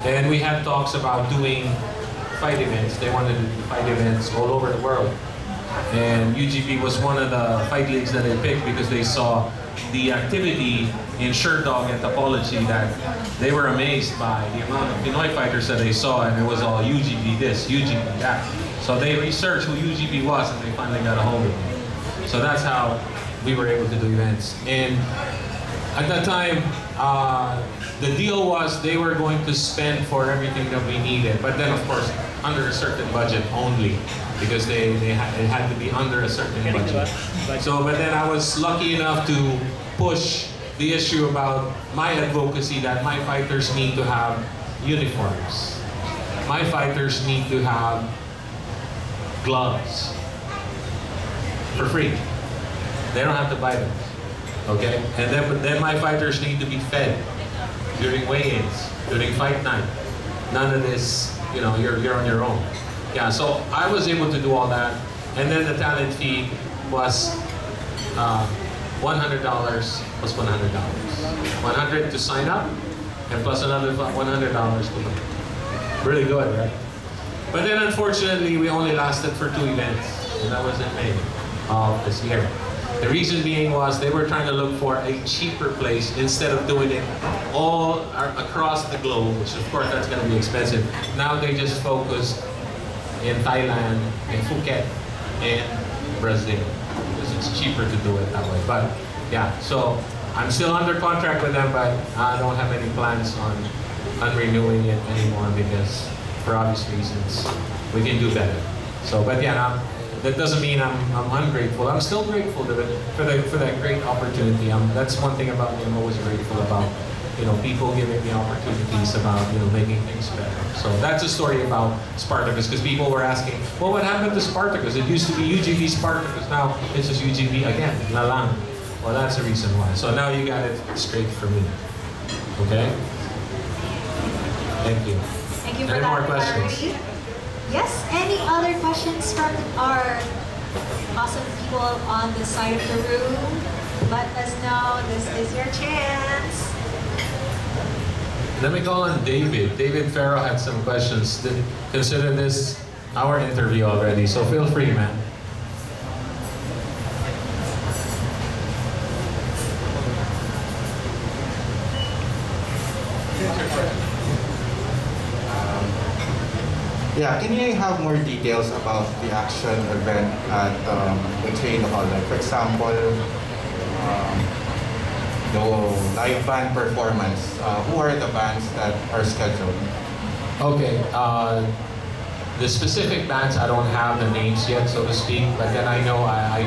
And we had talks about doing fight events. They wanted to do fight events all over the world. And UGB was one of the fight leagues that they picked because they saw the activity in shirt dog and topology that they were amazed by the amount of Pinoy fighters that they saw, and it was all UGB this, UGB that. So they researched who UGB was and they finally got a hold of it. So that's how we were able to do events. And at that time, the deal was they were going to spend for everything that we needed, but then of course under a certain budget only, because it had to be under a certain budget. So, but then I was lucky enough to push the issue about my advocacy that my fighters need to have uniforms. My fighters need to have gloves for free. They don't have to buy them, okay? And then my fighters need to be fed during weigh-ins, during fight night. None of this, you know, you're on your own. Yeah, so I was able to do all that, and then the talent fee was $100 plus $100. $100 to sign up, and plus another $100 to play. Really good, right? But then unfortunately, we only lasted for 2 events, and that was in May of this year. The reason being was they were trying to look for a cheaper place instead of doing it all across the globe, which of course that's going to be expensive. Now they just focused in Thailand, in Phuket, and Brazil, because it's cheaper to do it that way. But yeah, so I'm still under contract with them, but I don't have any plans on renewing it anymore because, for obvious reasons, we can do better. So, but yeah, that doesn't mean I'm ungrateful. I'm still grateful to for that great opportunity. That's one thing about me. I'm always grateful about, you know, people giving me opportunities about, you know, making things better. So that's a story about Spartacus, because people were asking, well, what happened to Spartacus? It used to be UGB Spartacus. Now it's just UGB again. La lang. Well, that's the reason why. So now you got it straight for me. Okay. Thank you. Thank you for Any that more questions? clarity. Yes, any other questions from our awesome people on this side of the room? Let us know, this is your chance. Let me call on David. David Farrow had some questions. Consider this our interview already, so feel free, man. Yeah, can you have more details about the action event at the trade hall? Like, for example, the live band performance. Who are the bands that are scheduled? Okay, the specific bands, I don't have the names yet, so to speak, but then I know I